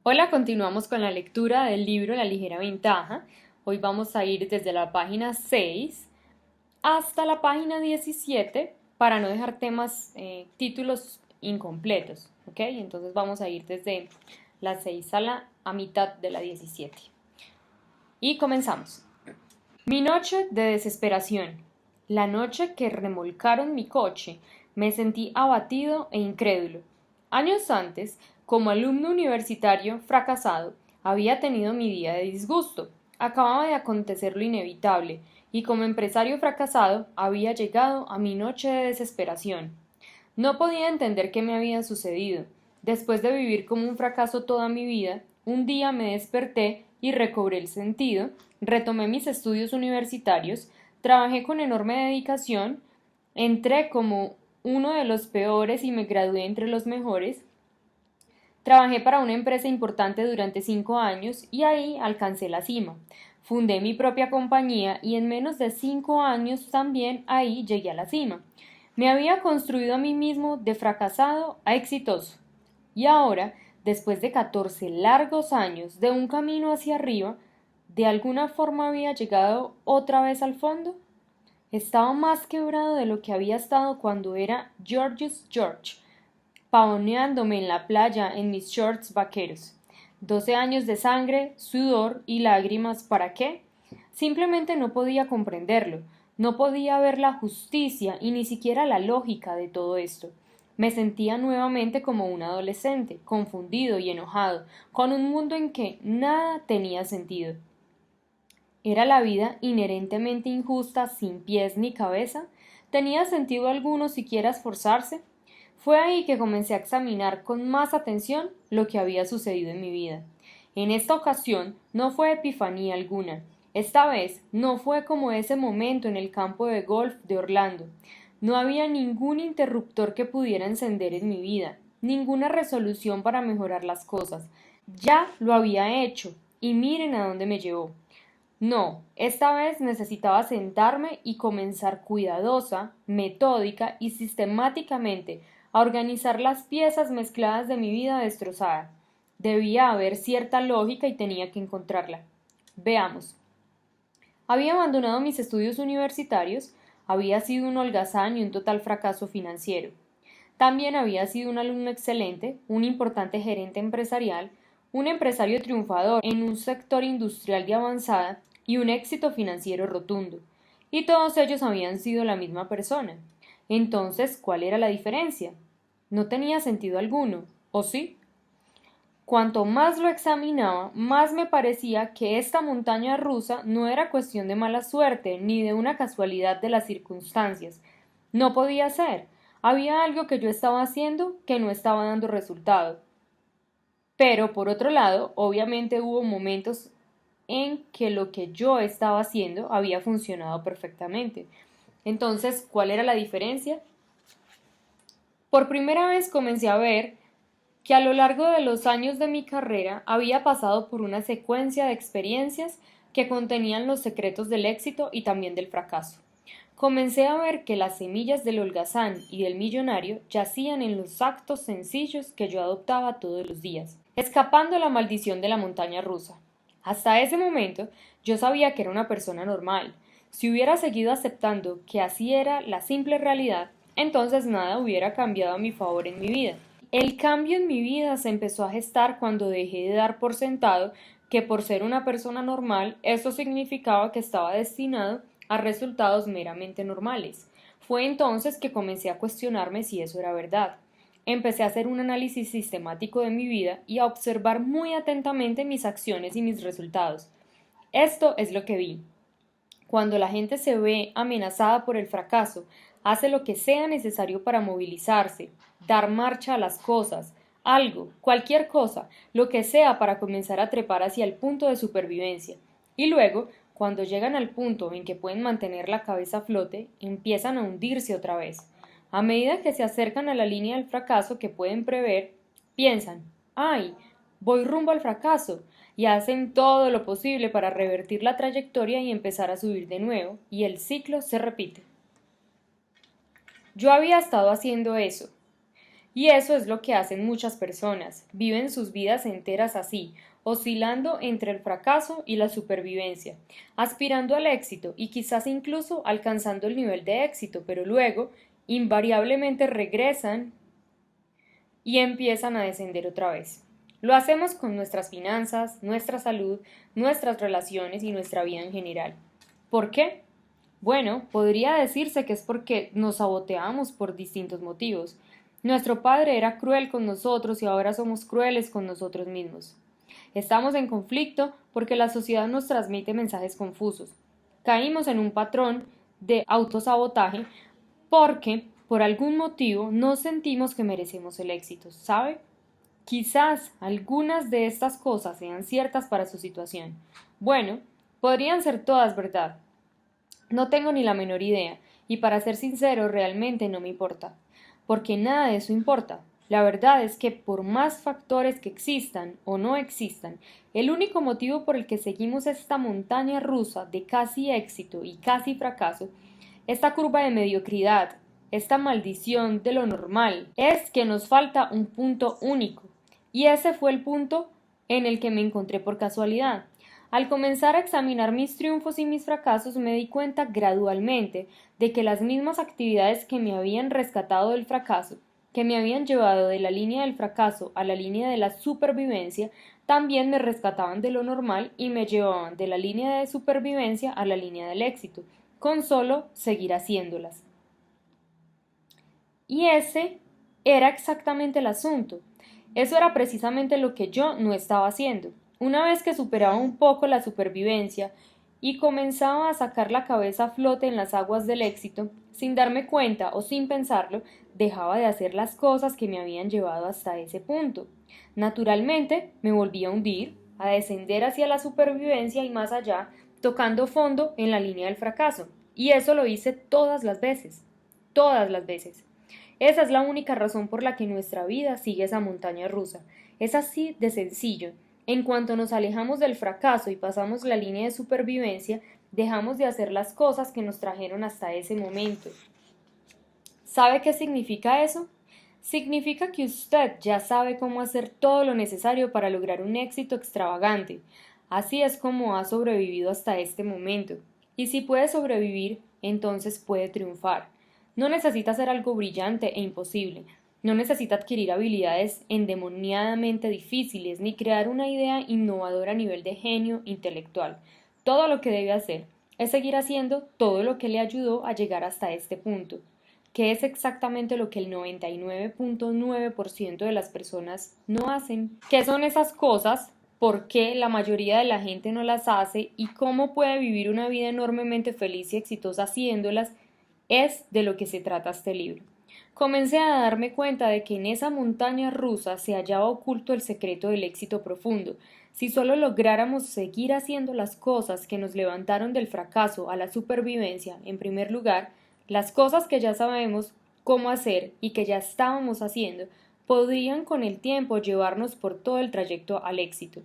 Hola, continuamos con la lectura del libro La ligera ventaja. Hoy vamos a ir desde la página 6 hasta la página 17 para no dejar títulos incompletos, ¿ok? Entonces vamos a ir desde la 6 a mitad de la 17. Y comenzamos. Mi noche de desesperación. La noche que remolcaron mi coche, me sentí abatido e incrédulo. Años antes, como alumno universitario fracasado, había tenido mi día de disgusto. Acababa de acontecer lo inevitable, y como empresario fracasado había llegado a mi noche de desesperación. No podía entender qué me había sucedido. Después de vivir como un fracaso toda mi vida, un día me desperté y recobré el sentido, retomé mis estudios universitarios, trabajé con enorme dedicación, entré como uno de los peores y me gradué entre los mejores. Trabajé para una empresa importante durante 5 años y ahí alcancé la cima. Fundé mi propia compañía y en menos de 5 años también ahí llegué a la cima. Me había construido a mí mismo de fracasado a exitoso. Y ahora, después de 14 largos años de un camino hacia arriba, ¿de alguna forma había llegado otra vez al fondo? Estaba más quebrado de lo que había estado cuando era George's George, pavoneándome en la playa en mis shorts vaqueros. 12 años de sangre, sudor y lágrimas, ¿para qué? Simplemente no podía comprenderlo, no podía ver la justicia y ni siquiera la lógica de todo esto. Me sentía nuevamente como un adolescente, confundido y enojado, con un mundo en que nada tenía sentido. ¿Era la vida inherentemente injusta, sin pies ni cabeza? ¿Tenía sentido alguno siquiera esforzarse? Fue ahí que comencé a examinar con más atención lo que había sucedido en mi vida. En esta ocasión no fue epifanía alguna. Esta vez no fue como ese momento en el campo de golf de Orlando. No había ningún interruptor que pudiera encender en mi vida, ninguna resolución para mejorar las cosas. Ya lo había hecho, y miren a dónde me llevó. No, esta vez necesitaba sentarme y comenzar cuidadosa, metódica y sistemáticamente a organizar las piezas mezcladas de mi vida destrozada. Debía haber cierta lógica y tenía que encontrarla. Veamos. Había abandonado mis estudios universitarios, había sido un holgazán y un total fracaso financiero. También había sido un alumno excelente, un importante gerente empresarial, un empresario triunfador en un sector industrial de avanzada y un éxito financiero rotundo. Y todos ellos habían sido la misma persona. Entonces, ¿cuál era la diferencia? No tenía sentido alguno, ¿o sí? Cuanto más lo examinaba, más me parecía que esta montaña rusa no era cuestión de mala suerte ni de una casualidad de las circunstancias. No podía ser. Había algo que yo estaba haciendo que no estaba dando resultado. Pero, por otro lado, obviamente hubo momentos en que lo que yo estaba haciendo había funcionado perfectamente. Entonces, ¿cuál era la diferencia? Por primera vez comencé a ver que a lo largo de los años de mi carrera había pasado por una secuencia de experiencias que contenían los secretos del éxito y también del fracaso. Comencé a ver que las semillas del holgazán y del millonario yacían en los actos sencillos que yo adoptaba todos los días, escapando a la maldición de la montaña rusa. Hasta ese momento yo sabía que era una persona normal. Si hubiera seguido aceptando que así era la simple realidad, entonces nada hubiera cambiado a mi favor en mi vida. El cambio en mi vida se empezó a gestar cuando dejé de dar por sentado que por ser una persona normal, eso significaba que estaba destinado a resultados meramente normales. Fue entonces que comencé a cuestionarme si eso era verdad. Empecé a hacer un análisis sistemático de mi vida y a observar muy atentamente mis acciones y mis resultados. Esto es lo que vi. Cuando la gente se ve amenazada por el fracaso, hace lo que sea necesario para movilizarse, dar marcha a las cosas, algo, cualquier cosa, lo que sea para comenzar a trepar hacia el punto de supervivencia. Y luego, cuando llegan al punto en que pueden mantener la cabeza a flote, empiezan a hundirse otra vez. A medida que se acercan a la línea del fracaso que pueden prever, piensan, ¡ay! Voy rumbo al fracaso, y hacen todo lo posible para revertir la trayectoria y empezar a subir de nuevo, y el ciclo se repite. Yo había estado haciendo eso. Y eso es lo que hacen muchas personas, viven sus vidas enteras así, oscilando entre el fracaso y la supervivencia, aspirando al éxito y quizás incluso alcanzando el nivel de éxito, pero luego invariablemente regresan y empiezan a descender otra vez. Lo hacemos con nuestras finanzas, nuestra salud, nuestras relaciones y nuestra vida en general. ¿Por qué? Bueno, podría decirse que es porque nos saboteamos por distintos motivos. Nuestro padre era cruel con nosotros y ahora somos crueles con nosotros mismos. Estamos en conflicto porque la sociedad nos transmite mensajes confusos. Caímos en un patrón de autosabotaje porque, por algún motivo, no sentimos que merecemos el éxito, ¿sabe? Quizás algunas de estas cosas sean ciertas para su situación. Bueno, podrían ser todas verdad. No tengo ni la menor idea, y para ser sincero, realmente no me importa, porque nada de eso importa. La verdad es que por más factores que existan o no existan, el único motivo por el que seguimos esta montaña rusa de casi éxito y casi fracaso, esta curva de mediocridad, esta maldición de lo normal, es que nos falta un punto único. Y ese fue el punto en el que me encontré por casualidad. Al comenzar a examinar mis triunfos y mis fracasos me di cuenta gradualmente de que las mismas actividades que me habían rescatado del fracaso, que me habían llevado de la línea del fracaso a la línea de la supervivencia, también me rescataban de lo normal y me llevaban de la línea de supervivencia a la línea del éxito, con solo seguir haciéndolas. Y ese era exactamente el asunto. Eso era precisamente lo que yo no estaba haciendo. Una vez que superaba un poco la supervivencia y comenzaba a sacar la cabeza a flote en las aguas del éxito, sin darme cuenta o sin pensarlo, dejaba de hacer las cosas que me habían llevado hasta ese punto. Naturalmente, me volví a hundir, a descender hacia la supervivencia y más allá, tocando fondo en la línea del fracaso. Y eso lo hice todas las veces. Todas las veces. Esa es la única razón por la que nuestra vida sigue esa montaña rusa. Es así de sencillo. En cuanto nos alejamos del fracaso y pasamos la línea de supervivencia, dejamos de hacer las cosas que nos trajeron hasta ese momento. ¿Sabe qué significa eso? Significa que usted ya sabe cómo hacer todo lo necesario para lograr un éxito extravagante. Así es como ha sobrevivido hasta este momento. Y si puede sobrevivir, entonces puede triunfar. No necesita hacer algo brillante e imposible. No necesita adquirir habilidades endemoniadamente difíciles ni crear una idea innovadora a nivel de genio intelectual. Todo lo que debe hacer es seguir haciendo todo lo que le ayudó a llegar hasta este punto, que es exactamente lo que el 99.9% de las personas no hacen. ¿Qué son esas cosas? ¿Por qué la mayoría de la gente no las hace? ¿Y cómo puede vivir una vida enormemente feliz y exitosa haciéndolas? Es de lo que se trata este libro. Comencé a darme cuenta de que en esa montaña rusa se hallaba oculto el secreto del éxito profundo. Si solo lográramos seguir haciendo las cosas que nos levantaron del fracaso a la supervivencia, en primer lugar, las cosas que ya sabemos cómo hacer y que ya estábamos haciendo, podrían con el tiempo llevarnos por todo el trayecto al éxito.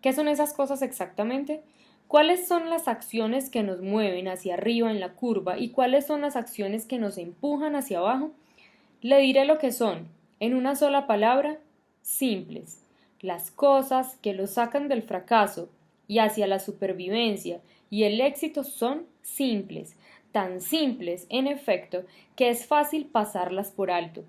¿Qué son esas cosas exactamente? ¿Cuáles son las acciones que nos mueven hacia arriba en la curva y cuáles son las acciones que nos empujan hacia abajo? Le diré lo que son, en una sola palabra, simples. Las cosas que lo sacan del fracaso y hacia la supervivencia y el éxito son simples, tan simples, en efecto, que es fácil pasarlas por alto.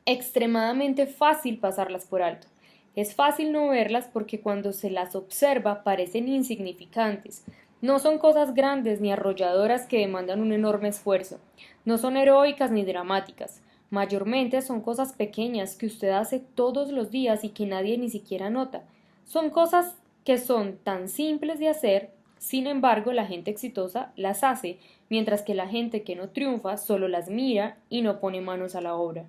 Extremadamente fácil pasarlas por alto. Es fácil no verlas porque cuando se las observa parecen insignificantes. No son cosas grandes ni arrolladoras que demandan un enorme esfuerzo. No son heroicas ni dramáticas. Mayormente son cosas pequeñas que usted hace todos los días y que nadie ni siquiera nota. Son cosas que son tan simples de hacer, sin embargo la gente exitosa las hace, mientras que la gente que no triunfa solo las mira y no pone manos a la obra.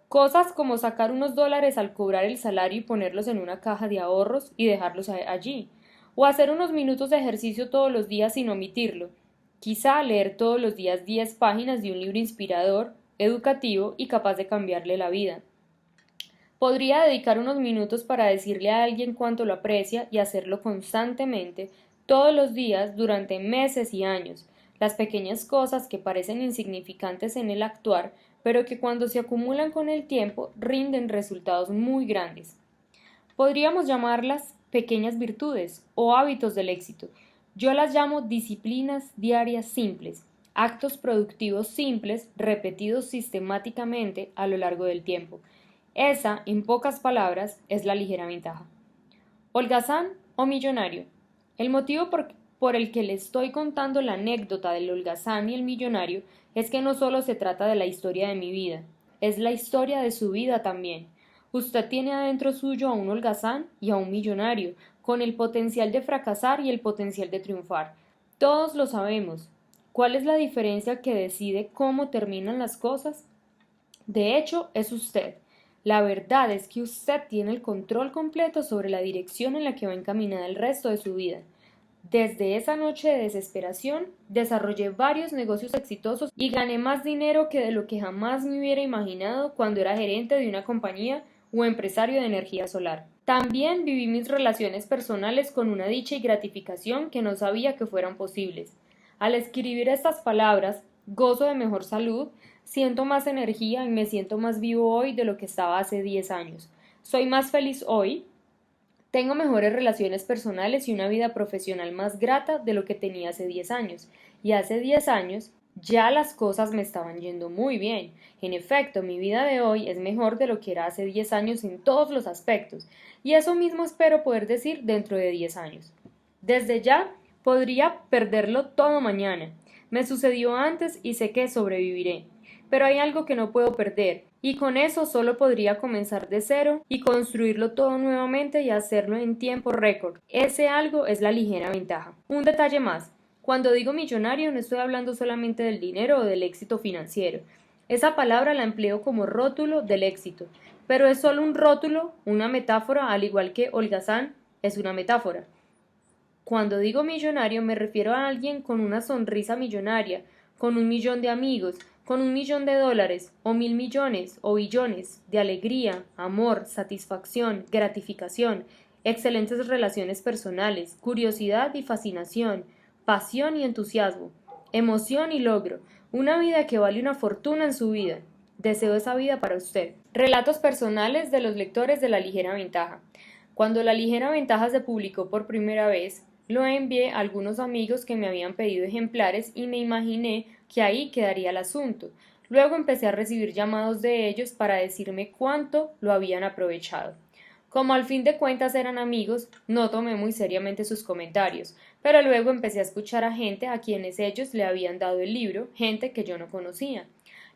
Cosas como sacar unos dólares al cobrar el salario y ponerlos en una caja de ahorros y dejarlos allí, o hacer unos minutos de ejercicio todos los días sin omitirlo, quizá leer todos los días 10 páginas de un libro inspirador, educativo y capaz de cambiarle la vida. Podría dedicar unos minutos para decirle a alguien cuánto lo aprecia y hacerlo constantemente, todos los días, durante meses y años. Las pequeñas cosas que parecen insignificantes en el actuar pero que cuando se acumulan con el tiempo rinden resultados muy grandes. Podríamos llamarlas pequeñas virtudes o hábitos del éxito. Yo las llamo disciplinas diarias simples, actos productivos simples repetidos sistemáticamente a lo largo del tiempo. Esa, en pocas palabras, es la ligera ventaja. Holgazán o millonario. El motivo por el que le estoy contando la anécdota del holgazán y el millonario es que no solo se trata de la historia de mi vida, es la historia de su vida también. Usted tiene adentro suyo a un holgazán y a un millonario, con el potencial de fracasar y el potencial de triunfar. Todos lo sabemos. ¿Cuál es la diferencia que decide cómo terminan las cosas? De hecho, es usted. La verdad es que usted tiene el control completo sobre la dirección en la que va encaminada el resto de su vida. Desde esa noche de desesperación, desarrollé varios negocios exitosos y gané más dinero que de lo que jamás me hubiera imaginado cuando era gerente de una compañía o empresario de energía solar. También viví mis relaciones personales con una dicha y gratificación que no sabía que fueran posibles. Al escribir estas palabras, gozo de mejor salud, siento más energía y me siento más vivo hoy de lo que estaba hace 10 años. Soy más feliz hoy. Tengo mejores relaciones personales y una vida profesional más grata de lo que tenía hace 10 años. Y hace 10 años ya las cosas me estaban yendo muy bien. En efecto, mi vida de hoy es mejor de lo que era hace 10 años en todos los aspectos. Y eso mismo espero poder decir dentro de 10 años. Desde ya, podría perderlo todo mañana. Me sucedió antes y sé que sobreviviré. Pero hay algo que no puedo perder, y con eso solo podría comenzar de cero y construirlo todo nuevamente y hacerlo en tiempo récord. Ese algo es la ligera ventaja. Un detalle más. Cuando digo millonario no estoy hablando solamente del dinero o del éxito financiero. Esa palabra la empleo como rótulo del éxito, pero es solo un rótulo, una metáfora, al igual que holgazán es una metáfora. Cuando digo millonario me refiero a alguien con una sonrisa millonaria, con 1 millón de amigos, con 1 millón de dólares, o 1.000 millones, o billones, de alegría, amor, satisfacción, gratificación, excelentes relaciones personales, curiosidad y fascinación, pasión y entusiasmo, emoción y logro, una vida que vale una fortuna en su vida. Deseo esa vida para usted. Relatos personales de los lectores de La Ligera Ventaja. Cuando La Ligera Ventaja se publicó por primera vez, lo envié a algunos amigos que me habían pedido ejemplares y me imaginé que ahí quedaría el asunto. Luego empecé a recibir llamados de ellos para decirme cuánto lo habían aprovechado. Como al fin de cuentas eran amigos, no tomé muy seriamente sus comentarios, pero luego empecé a escuchar a gente a quienes ellos le habían dado el libro, gente que yo no conocía.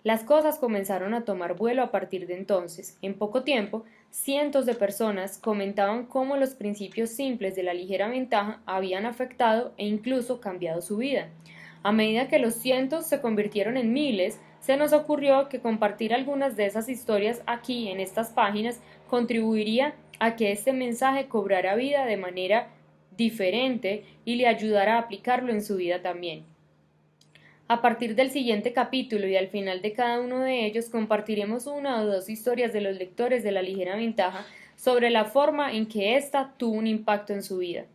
Las cosas comenzaron a tomar vuelo a partir de entonces. En poco tiempo, cientos de personas comentaban cómo los principios simples de la ligera ventaja habían afectado e incluso cambiado su vida. A medida que los cientos se convirtieron en miles, se nos ocurrió que compartir algunas de esas historias aquí en estas páginas contribuiría a que este mensaje cobrara vida de manera diferente y le ayudara a aplicarlo en su vida también. A partir del siguiente capítulo y al final de cada uno de ellos compartiremos 1 o 2 historias de los lectores de La Ligera Ventaja sobre la forma en que ésta tuvo un impacto en su vida.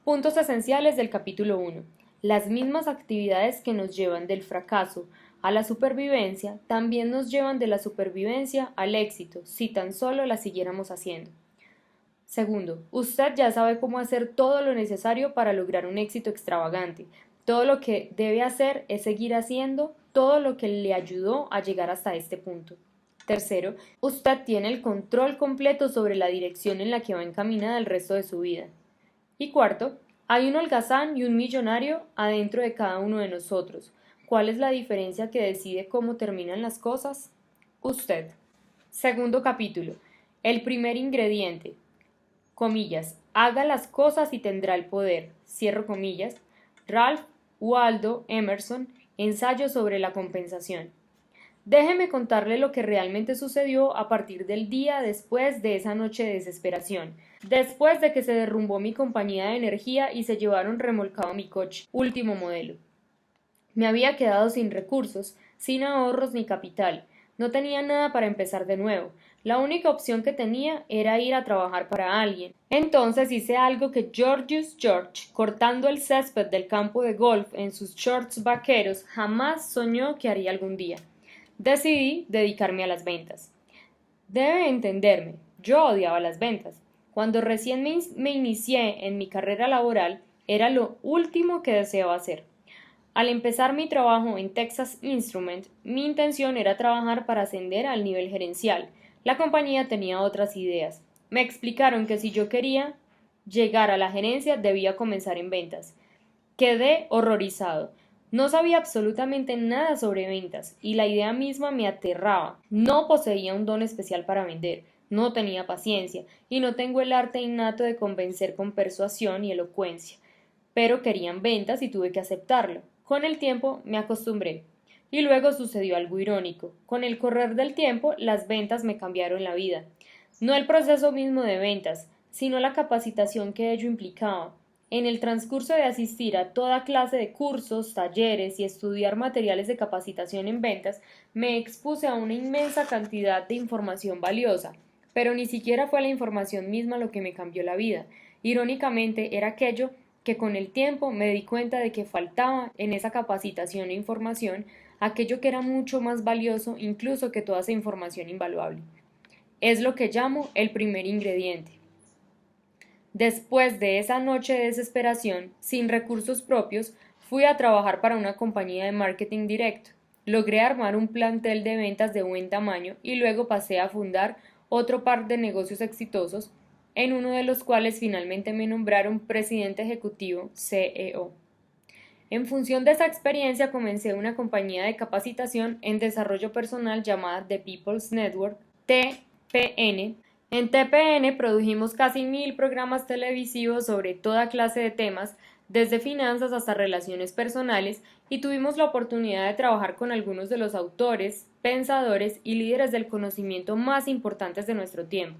Puntos esenciales del capítulo 1. Las mismas actividades que nos llevan del fracaso a la supervivencia también nos llevan de la supervivencia al éxito, si tan solo las siguiéramos haciendo. Segundo, usted ya sabe cómo hacer todo lo necesario para lograr un éxito extravagante. Todo lo que debe hacer es seguir haciendo todo lo que le ayudó a llegar hasta este punto. Tercero, usted tiene el control completo sobre la dirección en la que va encaminada el resto de su vida. Y cuarto, hay un holgazán y un millonario adentro de cada uno de nosotros. ¿Cuál es la diferencia que decide cómo terminan las cosas? Usted. Segundo capítulo. El primer ingrediente. Comillas. Haga las cosas y tendrá el poder. Cierro comillas. Ralph Waldo Emerson, Ensayo sobre la compensación. Déjeme contarle lo que realmente sucedió a partir del día después de esa noche de desesperación, después de que se derrumbó mi compañía de energía y se llevaron remolcado mi coche, último modelo. Me había quedado sin recursos, sin ahorros ni capital. No tenía nada para empezar de nuevo. La única opción que tenía era ir a trabajar para alguien. Entonces hice algo que Georgius George, cortando el césped del campo de golf en sus shorts vaqueros, jamás soñó que haría algún día. Decidí dedicarme a las ventas. Debe entenderme, yo odiaba las ventas. Cuando recién me inicié en mi carrera laboral, era lo último que deseaba hacer. Al empezar mi trabajo en Texas Instrument, mi intención era trabajar para ascender al nivel gerencial. La compañía tenía otras ideas. Me explicaron que si yo quería llegar a la gerencia debía comenzar en ventas. Quedé horrorizado. No sabía absolutamente nada sobre ventas y la idea misma me aterraba. No poseía un don especial para vender, no tenía paciencia y no tengo el arte innato de convencer con persuasión y elocuencia. Pero querían ventas y tuve que aceptarlo. Con el tiempo me acostumbré. Y luego sucedió algo irónico. Con el correr del tiempo, las ventas me cambiaron la vida. No el proceso mismo de ventas, sino la capacitación que ello implicaba. En el transcurso de asistir a toda clase de cursos, talleres y estudiar materiales de capacitación en ventas, me expuse a una inmensa cantidad de información valiosa, pero ni siquiera fue la información misma lo que me cambió la vida. Irónicamente, era aquello que con el tiempo me di cuenta de que faltaba en esa capacitación e información, aquello que era mucho más valioso incluso que toda esa información invaluable. Es lo que llamo el primer ingrediente. Después de esa noche de desesperación, sin recursos propios, fui a trabajar para una compañía de marketing directo. Logré armar un plantel de ventas de buen tamaño y luego pasé a fundar otro par de negocios exitosos, en uno de los cuales finalmente me nombraron presidente ejecutivo CEO. En función de esa experiencia comencé una compañía de capacitación en desarrollo personal llamada The People's Network, TPN. En TPN produjimos casi 1000 programas televisivos sobre toda clase de temas, desde finanzas hasta relaciones personales, y tuvimos la oportunidad de trabajar con algunos de los autores, pensadores y líderes del conocimiento más importantes de nuestro tiempo.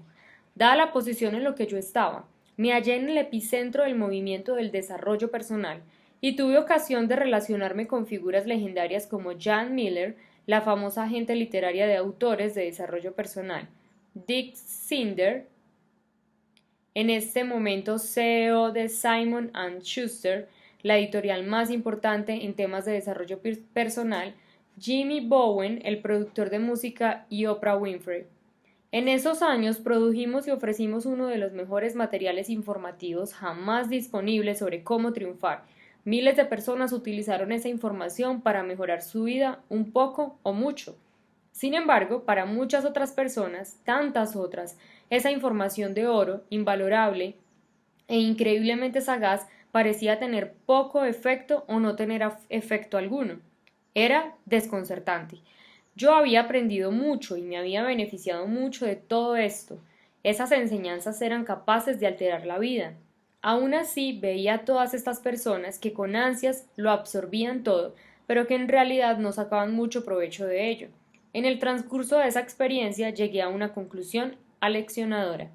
Dada la posición en la que yo estaba, me hallé en el epicentro del movimiento del desarrollo personal y tuve ocasión de relacionarme con figuras legendarias como Jan Miller, la famosa agente literaria de autores de desarrollo personal, Dick Sinder, en este momento CEO de Simon & Schuster, la editorial más importante en temas de desarrollo personal, Jimmy Bowen, el productor de música, y Oprah Winfrey. En esos años produjimos y ofrecimos uno de los mejores materiales informativos jamás disponibles sobre cómo triunfar. Miles de personas utilizaron esa información para mejorar su vida un poco o mucho. Sin embargo, para muchas otras personas, tantas otras, esa información de oro, invalorable e increíblemente sagaz, parecía tener poco efecto o no tener efecto alguno. Era desconcertante. Yo había aprendido mucho y me había beneficiado mucho de todo esto. Esas enseñanzas eran capaces de alterar la vida. Aún así veía a todas estas personas que con ansias lo absorbían todo, pero que en realidad no sacaban mucho provecho de ello. En el transcurso de esa experiencia llegué a una conclusión aleccionadora.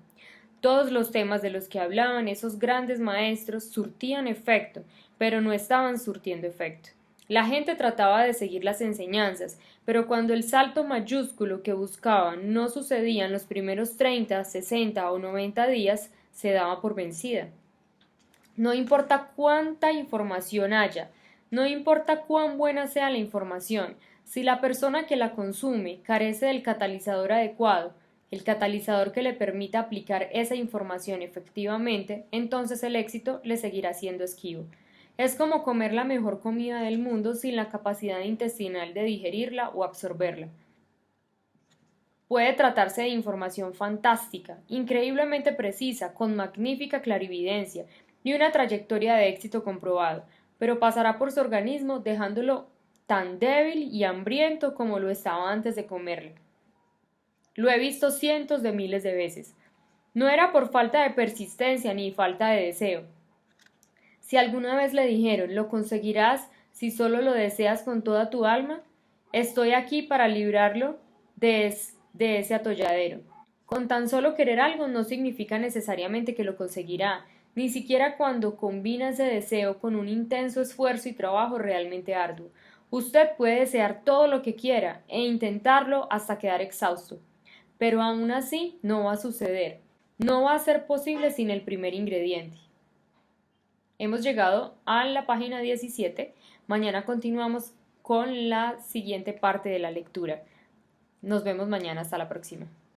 Todos los temas de los que hablaban esos grandes maestros surtían efecto, pero no estaban surtiendo efecto. La gente trataba de seguir las enseñanzas, pero cuando el salto mayúsculo que buscaban no sucedía en los primeros 30, 60 o 90 días, se daba por vencida. No importa cuánta información haya, no importa cuán buena sea la información, si la persona que la consume carece del catalizador adecuado, el catalizador que le permita aplicar esa información efectivamente, entonces el éxito le seguirá siendo esquivo. Es como comer la mejor comida del mundo sin la capacidad intestinal de digerirla o absorberla. Puede tratarse de información fantástica, increíblemente precisa, con magnífica clarividencia y una trayectoria de éxito comprobado, pero pasará por su organismo dejándolo tan débil y hambriento como lo estaba antes de comerla. Lo he visto cientos de miles de veces. No era por falta de persistencia ni falta de deseo. Si alguna vez le dijeron, lo conseguirás si solo lo deseas con toda tu alma, estoy aquí para librarlo de ese atolladero. Con tan solo querer algo no significa necesariamente que lo conseguirá, ni siquiera cuando combina ese deseo con un intenso esfuerzo y trabajo realmente arduo. Usted puede desear todo lo que quiera e intentarlo hasta quedar exhausto, pero aún así no va a suceder. No va a ser posible sin el primer ingrediente. Hemos llegado a la página 17. Mañana continuamos con la siguiente parte de la lectura. Nos vemos mañana, hasta la próxima.